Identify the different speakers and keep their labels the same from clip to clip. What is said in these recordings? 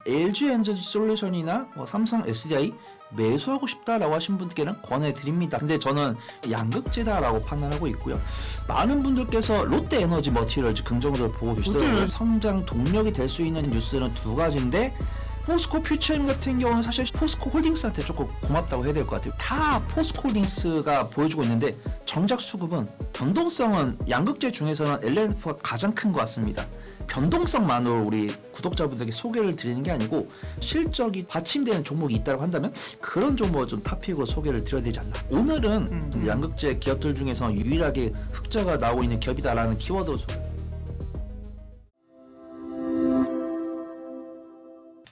Speaker 1: LG 에너지 솔루션이나 삼성 SDI 매수하고 싶다라고 하신 분들께는 권해드립니다. 근데 저는 양극재다라고 판단하고 있고요. 많은 분들께서 롯데 에너지 머티리얼즈 긍정적으로 보고 계시더라고요. 성장 동력이 될 수 있는 뉴스는 두 가지인데 포스코 퓨처엠 같은 경우는 사실 포스코 홀딩스한테 조금 고맙다고 해야 될 것 같아요. 다 포스코 홀딩스가 보여주고 있는데 정작 수급은 변동성은 양극재 중에서는 LNF가 가장 큰 것 같습니다. 변동성만으로 우리 구독자분들에게 소개를 드리는 게 아니고 실적이 받침되는 종목이 있다고 한다면 그런 종목을 좀 탑픽으로 소개를 드려야 되지 않나. 오늘은 양극재 기업들 중에서 유일하게 흑자가 나오고 있는 기업이다라는 키워드로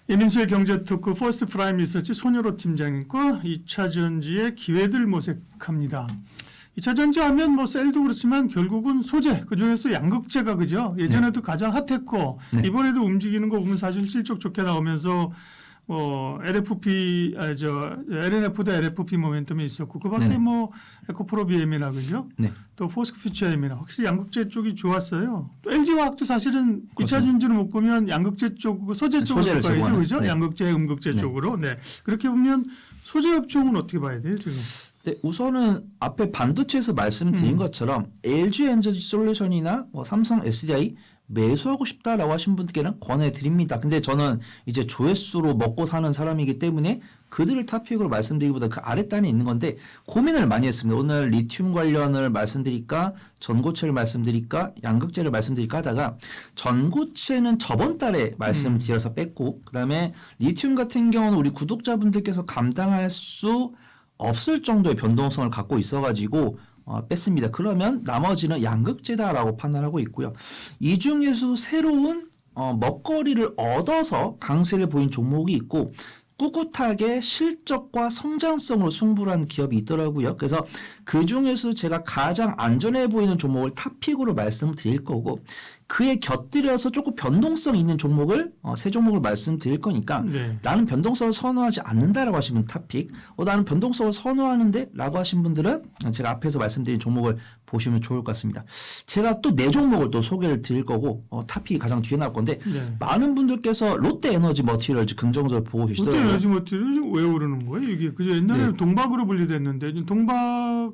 Speaker 2: 이민수의 경제토크 퍼스트 프라임 리서치 손효로 팀장님과 2차전지의 기회들 모색합니다. 2차전지 하면 뭐 셀도 그렇지만 결국은 소재, 그중에서 양극재가 그죠? 예전에도 가장 핫했고 이번에도 움직이는 거 보면 사실 실적 좋게 나오면서 LFP, LNF도 LFP 모멘텀이 있었고 그 밖에 뭐 에코프로비엠이나 그죠? 또 포스코퓨처엠이나 확실히 양극재 쪽이 좋았어요. 또 LG화학도 사실은 2차전지를 못 보면 양극재 쪽, 소재 쪽으로 봐야죠, 그죠? 양극재, 음극재 쪽으로. 네. 그렇게 보면 소재 업종은 어떻게 봐야 돼요, 지금?
Speaker 1: 네, 우선은 앞에 반도체에서 말씀드린 것처럼 LG 에너지 솔루션이나 삼성 SDI 매수하고 싶다라고 하신 분들께는 권해드립니다. 근데 저는 이제 조회수로 먹고 사는 사람이기 때문에 그들을 탑픽으로 말씀드리기보다 그 아랫단에 있는 건데 고민을 많이 했습니다. 오늘 리튬 관련을 말씀드릴까 전고체를 말씀드릴까 양극재를 말씀드릴까 하다가 전고체는 저번 달에 말씀드려서 뺐고 그다음에 리튬 같은 경우는 우리 구독자분들께서 감당할 수 없을 정도의 변동성을 갖고 있어가지고 뺐습니다. 그러면 나머지는 양극재다라고 판단하고 있고요. 이 중에서 새로운 먹거리를 얻어서 강세를 보인 종목이 있고 꿋꿋하게 실적과 성장성으로 승부를 한 기업이 있더라고요. 그래서 그 중에서 제가 가장 안전해 보이는 종목을 탑픽으로 말씀을 드릴 거고 그에 곁들여서 조금 변동성 있는 종목을 세 종목을 말씀드릴 거니까 나는 변동성을 선호하지 않는다라고 하시면 탑픽, 나는 변동성을 선호하는데 라고 하신 분들은 제가 앞에서 말씀드린 종목을 보시면 좋을 것 같습니다. 제가 또 네 종목을 또 소개를 드릴 거고 탑픽이 가장 뒤에 나올 건데 많은 분들께서 롯데 에너지 머티리얼즈 긍정적으로 보고 계시더라고요.
Speaker 2: 롯데 에너지 머티리얼즈 왜 오르는 거예요? 이게 그죠? 옛날에는 동박으로 분류됐는데 동박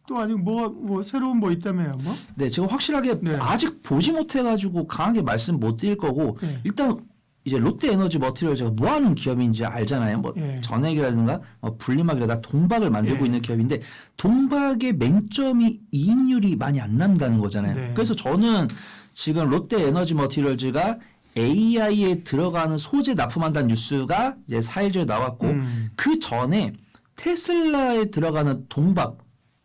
Speaker 2: 또 아직 뭐 새로운 뭐 있다며요, 뭐?
Speaker 1: 네, 제가 확실하게 아직 보지 못해가지고 강하게 말씀 못 드릴 거고 일단 이제 롯데 에너지 머티리얼즈가 뭐 하는 기업인지 알잖아요. 뭐 전액이라든가 분리막이라든가 동박을 만들고 있는 기업인데 동박의 맹점이 이익률이 많이 안 난다는 거잖아요. 그래서 저는 지금 롯데 에너지 머티리얼즈가 AI에 들어가는 소재 납품한다는 뉴스가 이제 4일 전에 나왔고 그 전에 테슬라에 들어가는 동박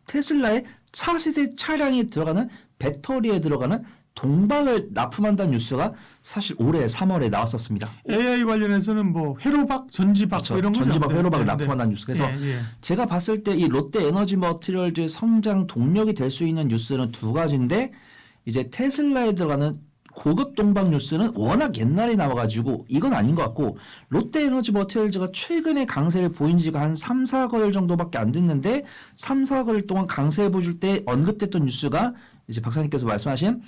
Speaker 1: 테슬라의 차세대 차량에 들어가는 배터리에 들어가는 동박을 납품한다는 뉴스가 사실 올해 3월에 나왔었습니다.
Speaker 2: AI 관련해서는 뭐 회로박, 전지박
Speaker 1: 그렇죠.
Speaker 2: 이런 거죠.
Speaker 1: 전지박, 회로박을 납품한다는 뉴스. 그래서 제가 봤을 때 이 롯데 에너지 머티리얼즈의 성장 동력이 될 수 있는 뉴스는 두 가지인데 이제 테슬라에 들어가는 고급 동박 뉴스는 워낙 옛날에 나와가지고 이건 아닌 것 같고 롯데 에너지 머티리얼즈가 최근에 강세를 보인 지가 한 3, 4거래일 정도밖에 안 됐는데 3, 4거래일 동안 강세 보여줄 때 언급됐던 뉴스가 이제 박사님께서 말씀하신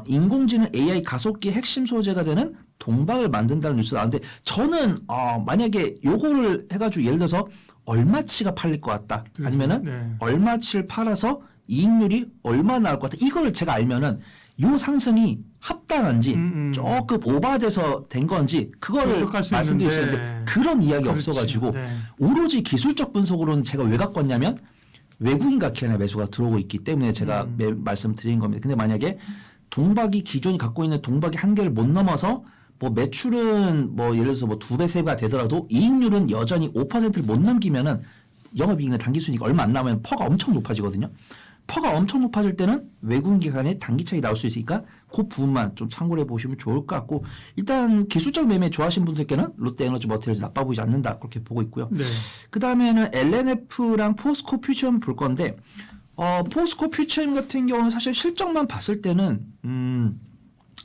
Speaker 1: 인공지능 AI 가속기 핵심 소재가 되는 동박을 만든다는 뉴스가 나왔는데 저는 만약에 요거를 해가지고 예를 들어서 얼마치가 팔릴 것 같다 아니면은 얼마치를 팔아서 이익률이 얼마 나올 것 같다 이거를 제가 알면은 요 상승이 합당한지 조금 오바돼서 된 건지 그거를 말씀드릴 수 있는데 그런 이야기 없어가지고 오로지 기술적 분석으로는 제가 왜 갖고 왔냐면 외국인 각해나 매수가 들어오고 있기 때문에 제가 말씀드린 겁니다. 근데 만약에 동박이 기존이 갖고 있는 동박이 한계를 못 넘어서 뭐 매출은 뭐 예를 들어서 뭐 2배, 3배가 되더라도 이익률은 여전히 5%를 못 넘기면은 영업이익이나 당기순이익이 얼마 안 나오면 퍼가 엄청 높아지거든요. 퍼가 엄청 높아질 때는 외국인 기관의 단기 차익이 나올 수 있으니까 그 부분만 좀 참고를 해보시면 좋을 것 같고 일단 기술적 매매 좋아하시는 분들께는 롯데 에너지 머티리얼즈 나빠 보이지 않는다 그렇게 보고 있고요. 그 다음에는 LNF랑 포스코 퓨처엠 볼 건데 포스코 퓨처엠 같은 경우는 사실 실적만 봤을 때는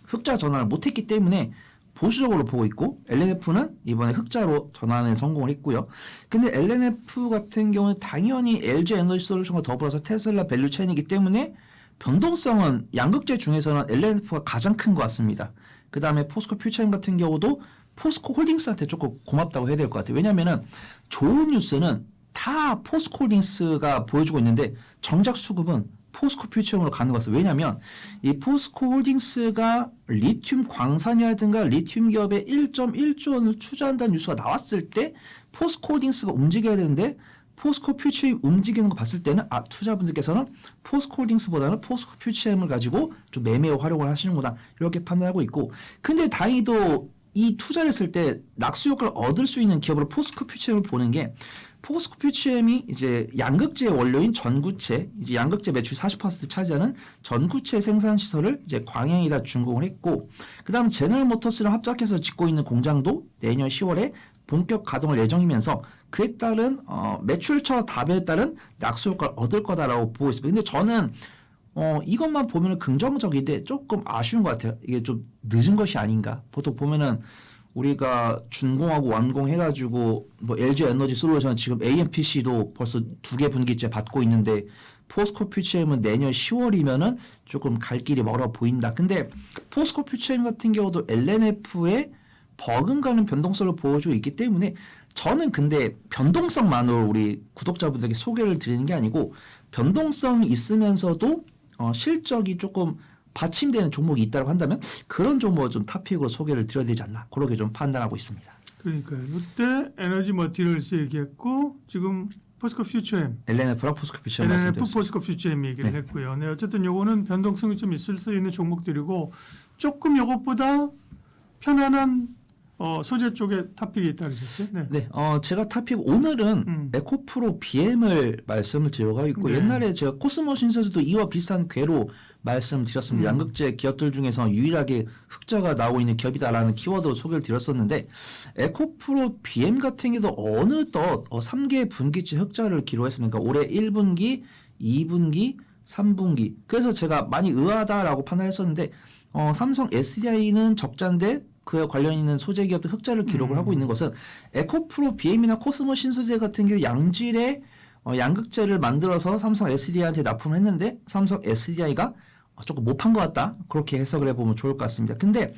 Speaker 1: 흑자 전환을 못했기 때문에 보수적으로 보고 있고 LNF는 이번에 흑자로 전환에 성공을 했고요. 근데 LNF 같은 경우는 당연히 LG 에너지 솔루션과 더불어서 테슬라 밸류 체인이기 때문에 변동성은 양극재 중에서는 LNF가 가장 큰 것 같습니다. 그 다음에 포스코 퓨처엠 같은 경우도 포스코 홀딩스한테 조금 고맙다고 해야 될 것 같아요. 왜냐하면은 좋은 뉴스는 다 포스코 홀딩스가 보여주고 있는데 정작 수급은 포스코 퓨처엠으로 가는 것 같아요. 왜냐하면 이 포스코 홀딩스가 리튬 광산이라든가 리튬 기업에 1.1조 원을 투자한다는 뉴스가 나왔을 때 포스코 홀딩스가 움직여야 되는데 포스코 퓨처엠 움직이는 거 봤을 때는 투자분들께서는 포스코 홀딩스보다는 포스코 퓨처엠을 가지고 좀 매매에 활용을 하시는구나 이렇게 판단하고 있고, 근데 다행히도 이 투자를 했을 때 낙수 효과를 얻을 수 있는 기업으로 포스코 퓨처엠을 보는 게, 포스코 퓨처엠이 이제 양극재 원료인 전구체, 이제 양극재 매출 40% 차지하는 전구체 생산 시설을 이제 광양에다 준공을 했고, 그다음 제너럴 모터스랑 합작해서 짓고 있는 공장도 내년 10월에 본격 가동할 예정이면서 그에 따른 매출처 답에 따른 낙수 효과를 얻을 거다라고 보고 있습니다. 근데 저는 이것만 보면 긍정적인데 조금 아쉬운 것 같아요. 이게 좀 늦은 것이 아닌가. 보통 보면은 우리가 준공하고 완공해가지고 뭐 LG 에너지 솔루션 지금 AMPC도 벌써 2개 분기째 받고 있는데 포스코 퓨처엠은 내년 10월이면은 조금 갈 길이 멀어 보인다. 근데 포스코 퓨처엠 같은 경우도 LNF의 버금가는 변동성을 보여주고 있기 때문에 저는 근데 변동성만으로 우리 구독자분들에게 소개를 드리는 게 아니고 변동성이 있으면서도 실적이 조금 받침되는 종목이 있다고 한다면 그런 종목을 좀 탑픽으로 소개를 드려야 되지 않나 그렇게 좀 판단하고 있습니다.
Speaker 2: 그러니까요. 롯데 에너지 머티리얼스 얘기했고 지금 포스코 퓨처엠,
Speaker 1: LNF랑 포스코 퓨처엠
Speaker 2: LNF
Speaker 1: 말씀드렸습니다.
Speaker 2: 포스코 퓨처엠 얘기를
Speaker 1: 네.
Speaker 2: 했고요. 네, 어쨌든 요거는 변동성이 좀 있을 수 있는 종목들이고 조금 요것보다 편안한 소재 쪽에 탑픽이 있다 그러셨어요? 네.
Speaker 1: 네, 제가 탑픽 오늘은 에코프로 BM을 말씀을 드려가 있고
Speaker 2: 네.
Speaker 1: 옛날에 제가 코스모 신서에서도 이와 비슷한 궤로 말씀드렸습니다. 양극재 기업들 중에서 유일하게 흑자가 나오고 있는 기업이다라는 키워드로 소개를 드렸었는데 에코프로 BM 같은 경우도 어느덧 3개 분기치 흑자를 기록했습니다. 그러니까 올해 1분기, 2분기, 3분기. 그래서 제가 많이 의아하다라고 판단했었는데 삼성 SDI는 적자인데 그에 관련 있는 소재 기업도 흑자를 기록을 하고 있는 것은 에코프로 BM이나 코스모 신소재 같은 경우 양질의 양극재를 만들어서 삼성 SDI한테 납품을 했는데 삼성 SDI가 조금 못 판 것 같다 그렇게 해석을 해보면 좋을 것 같습니다. 근데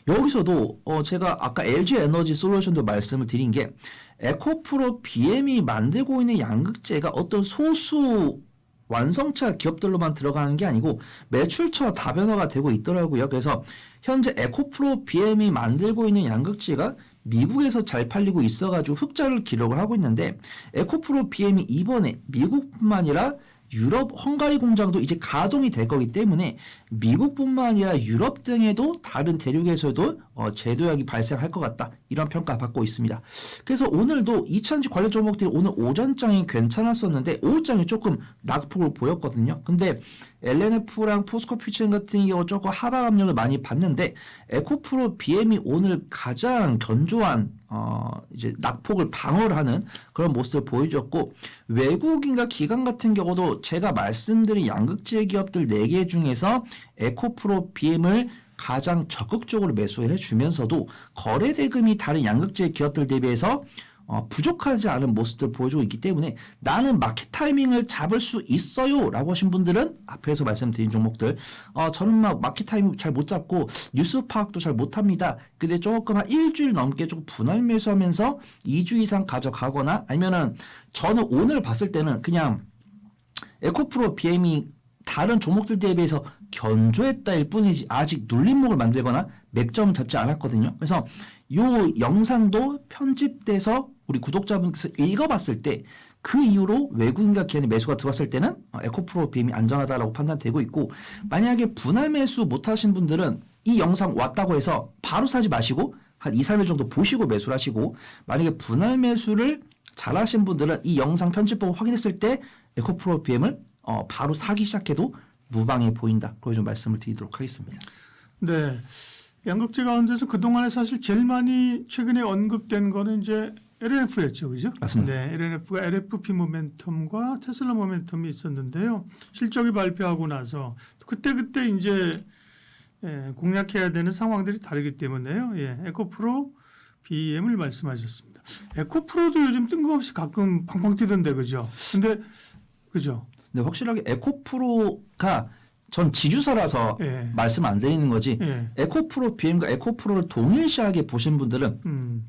Speaker 1: 여기서도 제가 아까 LG 에너지 솔루션도 말씀을 드린 게 에코프로 BM이 만들고 있는 양극재가 어떤 소수 완성차 기업들로만 들어가는 게 아니고 매출처 다변화가 되고 있더라고요. 그래서 현재 에코프로 BM이 만들고 있는 양극재가 미국에서 잘 팔리고 있어가지고 흑자를 기록을 하고 있는데 에코프로 BM이 이번에 미국뿐만 아니라 유럽 헝가리 공장도 이제 가동이 될 거기 때문에 미국뿐만 아니라 유럽 등에도 다른 대륙에서도 제도약이 발생할 것 같다 이런 평가 받고 있습니다. 그래서 오늘도 2차전지 관련 종목들이 오늘 오전장이 괜찮았었는데 오후장이 조금 낙폭을 보였거든요. 근데 LNF랑 포스코 퓨처엠 같은 경우 조금 하방 압력을 많이 받는데 에코프로 BM이 오늘 가장 견조한 이제 낙폭을 방어를 하는 그런 모습을 보여줬고 외국인과 기관 같은 경우도 제가 말씀드린 양극재 기업들 4개 중에서 에코프로 BM을 가장 적극적으로 매수해 주면서도 거래 대금이 다른 양극재 기업들 대비해서 부족하지 않은 모습들을 보여주고 있기 때문에 나는 마켓 타이밍을 잡을 수 있어요 라고 하신 분들은 앞에서 말씀드린 종목들 저는 막 마켓 타이밍 잘 못 잡고 뉴스 파악도 잘 못합니다. 근데 조금 한 일주일 넘게 조금 분할 매수하면서 2주 이상 가져가거나 아니면은 저는 오늘 봤을 때는 그냥 에코프로 BM이 다른 종목들 대비해서 견조했다일 뿐이지 아직 눌림목을 만들거나 맥점을 잡지 않았거든요. 그래서 요 영상도 편집돼서 우리 구독자분께서 읽어봤을 때 그 이후로 외국인과 기관의 매수가 들어왔을 때는 에코프로 BM이 안전하다라고 판단되고 있고 만약에 분할 매수 못하신 분들은 이 영상 왔다고 해서 바로 사지 마시고 한 2, 3일 정도 보시고 매수를 하시고 만약에 분할 매수를 잘하신 분들은 이 영상 편집본 확인했을 때 에코프로 BM을 바로 사기 시작해도 무방해 보인다. 그걸 좀 말씀을 드리도록 하겠습니다.
Speaker 2: 네. 양극재 가운데서 그동안에 사실 제일 많이 최근에 언급된 거는 이제 LNF였죠. 그죠?
Speaker 1: 맞습니다.
Speaker 2: 네. LNF가 LFP 모멘텀과 테슬라 모멘텀이 있었는데요. 실적이 발표하고 나서 그때 이제 공략해야 되는 상황들이 다르기 때문에요. 예. 에코프로 BM을 말씀하셨습니다. 에코프로도 요즘 뜬금없이 가끔 팡팡 뛰던데 그죠? 근데 그죠?
Speaker 1: 네, 확실하게 에코프로가 전 지주사라서
Speaker 2: 예.
Speaker 1: 말씀 안 드리는 거지.
Speaker 2: 예.
Speaker 1: 에코프로 BM과 에코프로를 동일시하게 보신 분들은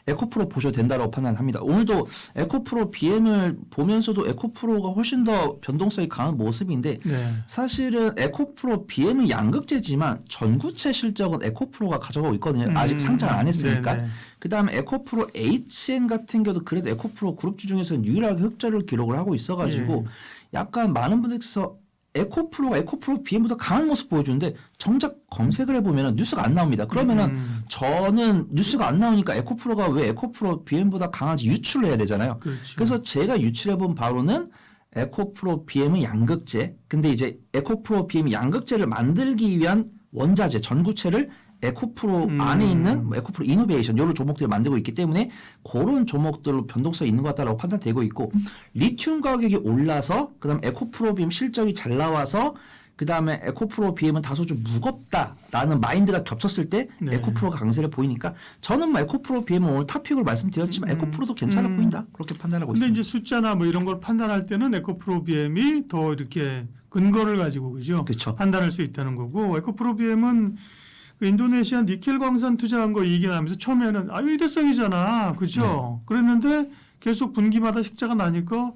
Speaker 1: 에코프로 보셔도 된다고 판단합니다. 오늘도 에코프로 BM을 보면서도 에코프로가 훨씬 더 변동성이 강한 모습인데
Speaker 2: 네.
Speaker 1: 사실은 에코프로 BM은 양극재지만 전구체 실적은 에코프로가 가져가고 있거든요. 아직 상장 안 했으니까.
Speaker 2: 네네.
Speaker 1: 그다음에 에코프로 HN 같은 경우도 그래도 에코프로 그룹주 중에서는 유일하게 흑자를 기록을 하고 있어가지고 약간 많은 분들께서 에코프로가 에코프로 BM보다 강한 모습 보여주는데 정작 검색을 해보면 뉴스가 안 나옵니다. 그러면은 저는 뉴스가 안 나오니까 에코프로가 왜 에코프로 BM보다 강한지 유출을 해야 되잖아요.
Speaker 2: 그렇죠.
Speaker 1: 그래서 제가 유출해본 바로는 에코프로 BM은 양극재. 근데 이제 에코프로 BM 양극재를 만들기 위한 원자재 전구체를 에코프로 안에 있는 뭐 에코프로 이노베이션 이런 종목들을 만들고 있기 때문에 그런 종목들로 변동성이 있는 것 같다라고 판단되고 있고 리튬 가격이 올라서 그다음 에코프로 BM 실적이 잘 나와서 그다음에 에코프로 BM은 다소 좀 무겁다라는 마인드가 겹쳤을 때
Speaker 2: 네.
Speaker 1: 에코프로가 강세를 보이니까 저는 뭐 에코프로 BM은 오늘 탑픽으로 말씀드렸지만 에코프로도 괜찮아 보인다 그렇게 판단하고
Speaker 2: 근데
Speaker 1: 있습니다.
Speaker 2: 이제 숫자나 뭐 이런 걸 판단할 때는 에코프로 BM이 더 이렇게 근거를 가지고 그죠?
Speaker 1: 그렇죠.
Speaker 2: 판단할 수 있다는 거고 에코프로 BM은 그 인도네시아 니켈 광산 투자한 거 얘기 나면서 처음에는 일회성이잖아, 그죠? 그랬는데 계속 분기마다 식자가 나니까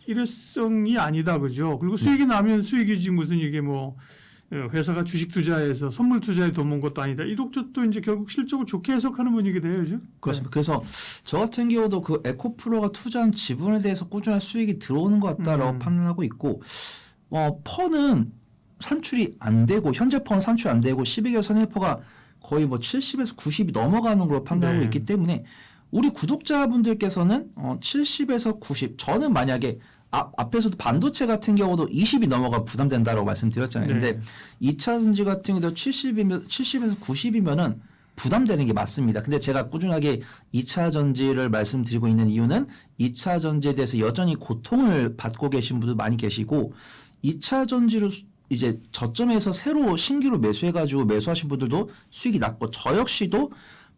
Speaker 2: 일회성이 아니다, 그죠? 그리고 수익이 나면 수익이지 무슨 이게 뭐 회사가 주식 투자해서 선물 투자에 돈 모은 것도 아니다. 이독저도 이제 결국 실적을 좋게 해석하는 분위기 돼요, 그죠?
Speaker 1: 그렇습니다. 그래서 저 같은 경우도 그 에코프로가 투자한 지분에 대해서 꾸준한 수익이 들어오는 것 같다라고 판단하고 있고, 퍼는 산출이 안 되고 현재 퍼는 산출이 안 되고 12개월 선행포가 거의 뭐 70에서 90이 넘어가는 걸로 판단하고
Speaker 2: 네.
Speaker 1: 있기 때문에 우리 구독자분들께서는 70에서 90 저는 만약에 앞에서도 반도체 같은 경우도 20이 넘어가 부담된다라고 말씀드렸잖아요.
Speaker 2: 네.
Speaker 1: 근데 2차 전지 같은 경우도 70에서 90이면은 부담되는 게 맞습니다. 근데 제가 꾸준하게 2차 전지를 말씀드리고 있는 이유는 2차 전지에 대해서 여전히 고통을 받고 계신 분들 많이 계시고 2차 전지로 이제 저점에서 새로 신규로 매수해가지고 매수하신 분들도 수익이 났고 저 역시도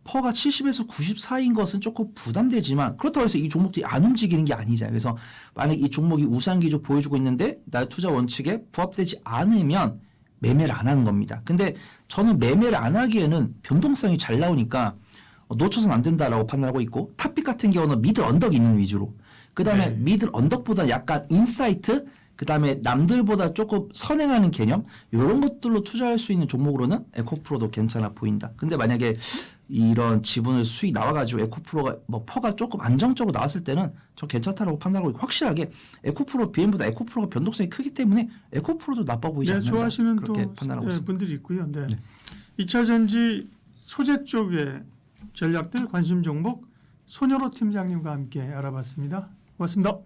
Speaker 1: 퍼가 70에서 90 사이인 것은 조금 부담되지만 그렇다고 해서 이 종목들이 안 움직이는 게 아니잖아요. 그래서 만약 이 종목이 우상 기조 보여주고 있는데 나의 투자 원칙에 부합되지 않으면 매매를 안 하는 겁니다. 근데 저는 매매를 안 하기에는 변동성이 잘 나오니까 놓쳐서는 안 된다라고 판단하고 있고 탑픽 같은 경우는 미들 언덕 있는 위주로 그다음에 미들 언덕보다 약간 인사이트 그다음에 남들보다 조금 선행하는 개념 이런 것들로 투자할 수 있는 종목으로는 에코프로도 괜찮아 보인다. 근데 만약에 이런 지분을 수익 나와가지고 에코프로가 뭐 퍼가 조금 안정적으로 나왔을 때는 저 괜찮다라고 판단하고 있고 확실하게 에코프로 BM보다 에코프로가 변동성이 크기 때문에 에코프로도 나빠 보이지 않는다.
Speaker 2: 좋아하시는 또
Speaker 1: 그렇게 판단하고 있습니다.
Speaker 2: 분들이 있고요. 네. 2차 전지 소재 쪽의 전략들 관심 종목 손여로 팀장님과 함께 알아봤습니다. 고맙습니다.